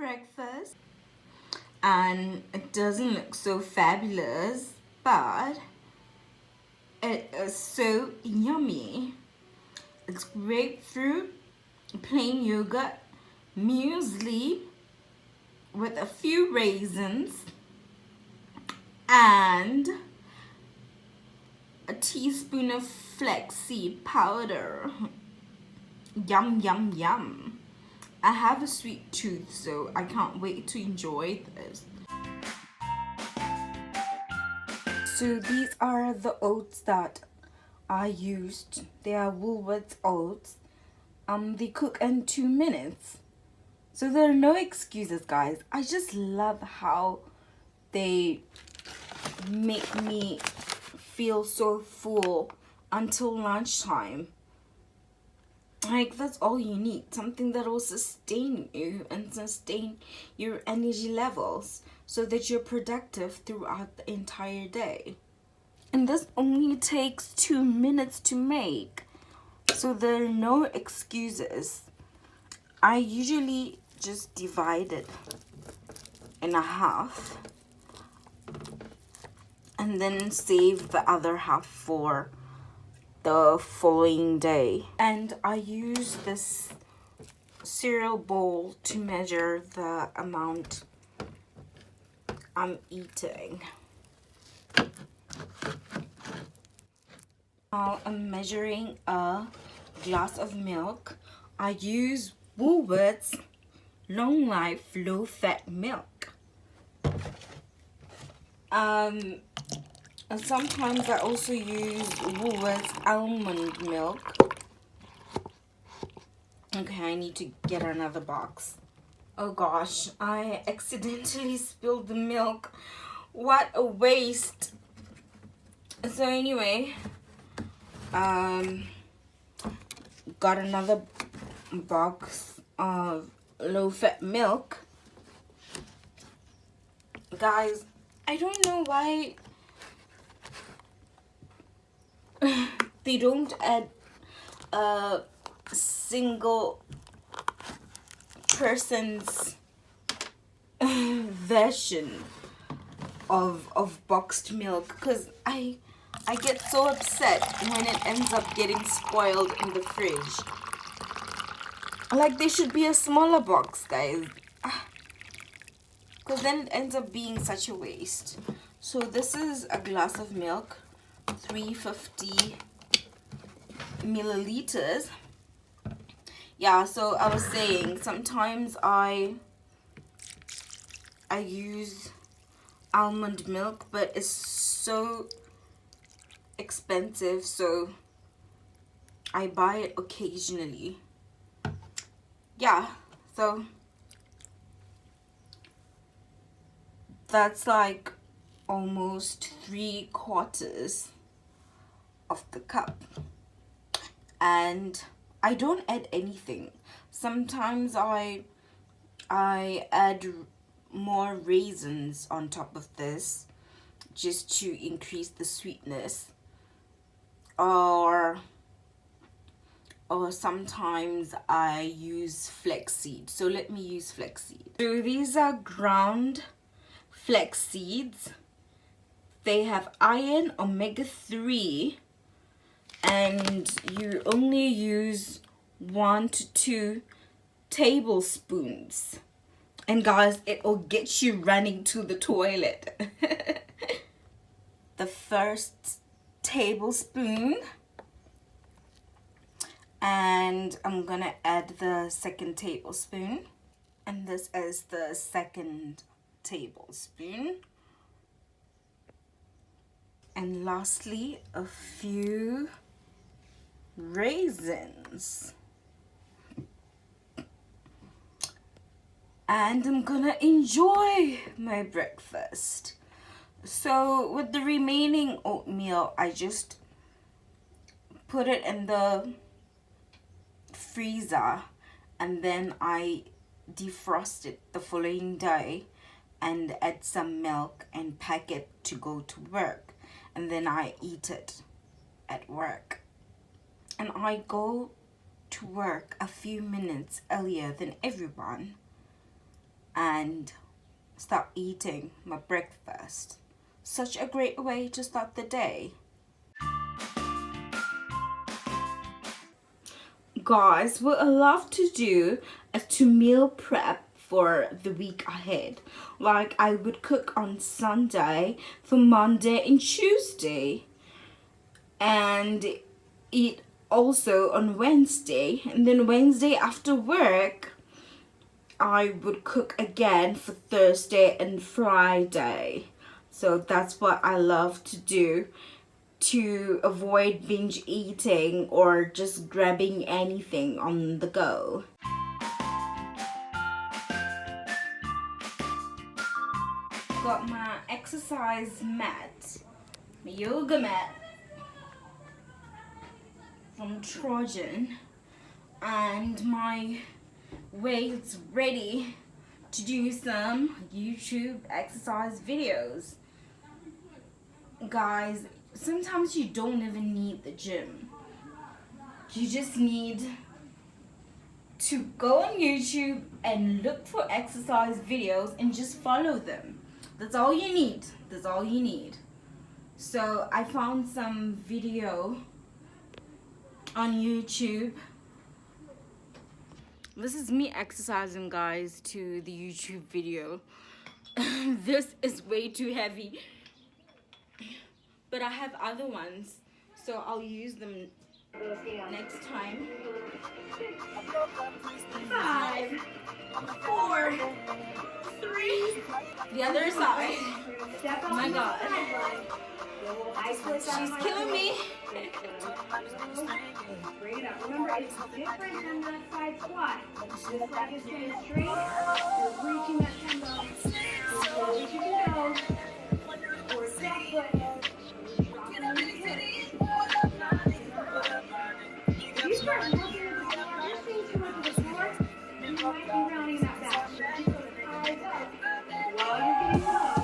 breakfast and it doesn't look so fabulous, but it is so yummy. It's grapefruit, plain yogurt, muesli with a few raisins, and a teaspoon of flaxseed powder. Yum, yum, yum. I have a sweet tooth, so I can't wait to enjoy this. So these are the oats that I used. They are Woolworths oats. They cook in 2 minutes. So there are no excuses, guys. I just love how they make me feel so full until lunchtime. Like, that's all you need. Something that will sustain you and sustain your energy levels so that you're productive throughout the entire day. And this only takes 2 minutes to make. So there are no excuses. I usually just divide it in a half and then save the other half for the following day. And I use this cereal bowl to measure the amount I'm eating. Now I'm measuring a glass of milk. I use Woolworths Long Life Low Fat Milk. And sometimes I also use Woolworths almond milk. Okay, I need to get another box. Oh gosh, I accidentally spilled the milk. What a waste. So anyway, got another box of low-fat milk. Guys, I don't know why they don't add a single person's version of boxed milk, because I get so upset when it ends up getting spoiled in the fridge. Like, there should be a smaller box, guys, because then it ends up being such a waste. So this is a glass of milk, 350 milliliters. Yeah, so I was saying, sometimes I use almond milk, but it's so expensive, so I buy it occasionally. Yeah, so that's like almost 3/4 of the cup. And I don't add anything. Sometimes I add more raisins on top of this just to increase the sweetness, or sometimes I use flaxseed. So let me use flaxseed. So these are ground flax seeds. They have iron, omega-3, and you only use 1 to 2 tablespoons. And guys, it will get you running to the toilet. The first tablespoon, and I'm gonna add the second tablespoon, and this is the second tablespoon. And lastly, a few raisins. And I'm gonna enjoy my breakfast. So with the remaining oatmeal, I just put it in the freezer, and then I defrost it the following day and add some milk and pack it to go to work. And then I eat it at work. And I go to work a few minutes earlier than everyone. and start eating my breakfast. Such a great way to start the day. Guys, what I love to do is to meal prep for the week ahead. Like I would cook on Sunday for Monday and Tuesday, and eat also on Wednesday, and then Wednesday after work I would cook again for Thursday and Friday. So that's what I love to do to avoid binge eating or just grabbing anything on the go. Got my exercise mat, my yoga mat from Trojan, and my weights ready to do some YouTube exercise videos. Guys, sometimes you don't even need the gym. You just need to go on YouTube and look for exercise videos and just follow them. That's all you need. That's all you need. So I found some video on YouTube. This is me exercising, guys, to the YouTube video. This is way too heavy, but I have other ones, so I'll use them next time. 5, 4, 3. The other side. Oh my God. She's killing me. Bring it up. Remember, it's different than the side squat. This leg is staying straight. You're reaching that 10 bell. As far as you can go. Or stop foot. If you start looking at the floor, you're seeing too much of the floor, you might be rounding that back. So just put the thighs up while you're getting low.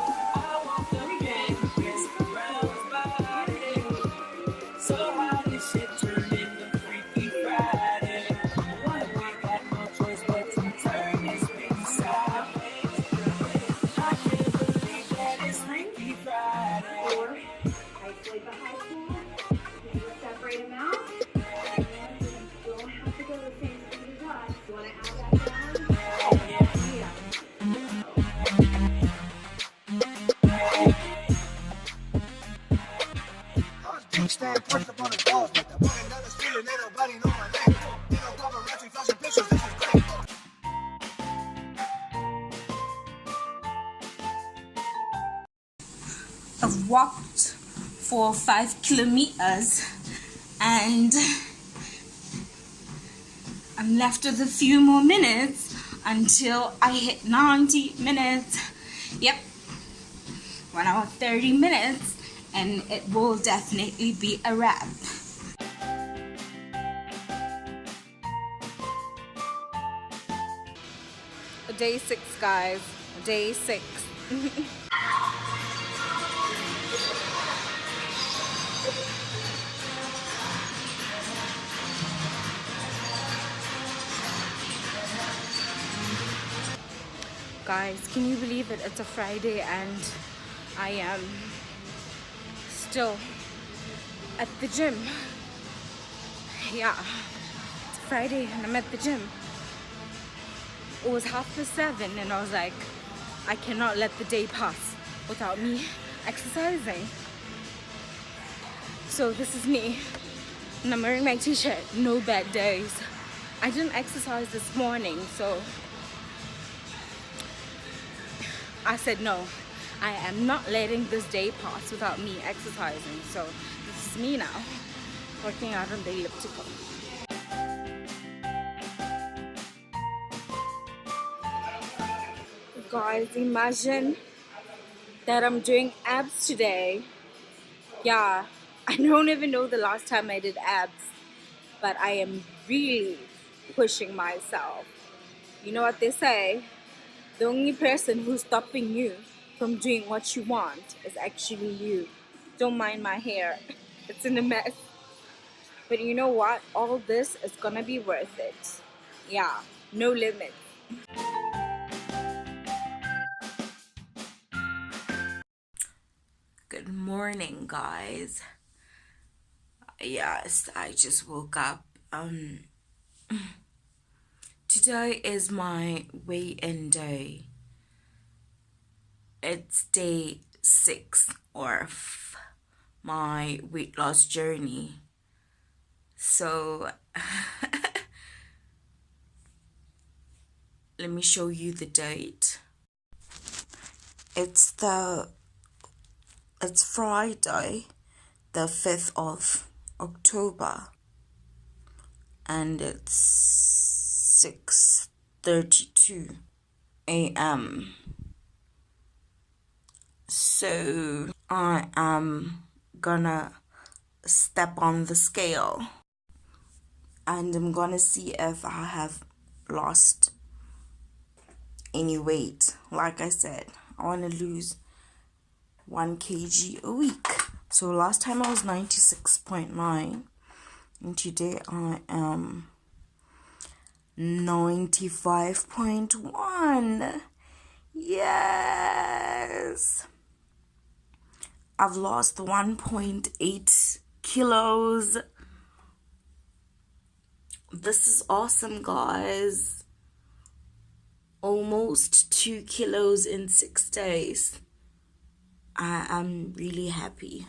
I've walked for 5 kilometers and I'm left with a few more minutes until I hit 90 minutes. Yep, 1 hour 30 minutes, and it will definitely be a wrap. Day 6, guys. Day 6. Guys, can you believe it? It's a Friday and I am still at the gym. Yeah, it's Friday and I'm at the gym. It was 7:30 and I was like, I cannot let the day pass without me exercising. So this is me, and I'm wearing my t-shirt, no bad days. I didn't exercise this morning, so I said no, I am not letting this day pass without me exercising. So this is me now, working out on the elliptical. Guys, imagine that I'm doing abs today. Yeah, I don't even know the last time I did abs, but I am really pushing myself. You know what they say? The only person who's stopping you from doing what you want is actually you. Don't mind my hair. It's in a mess. But you know what? All this is gonna be worth it. Yeah, no limit. Good morning, guys. Yes, I just woke up. Today is my weigh-in day. It's day 6 of my weight loss journey. So let me show you the date. It's Friday, the 5th of October, and it's 6:32 a.m. So I am gonna step on the scale and I'm gonna see if I have lost any weight. Like I said, I want to lose 1 kg a week. So last time I was 96.9 and today I am 95.1. Yes, I've lost 1.8 kilos. This is awesome, guys. Almost 2 kilos in 6 days. I am really happy.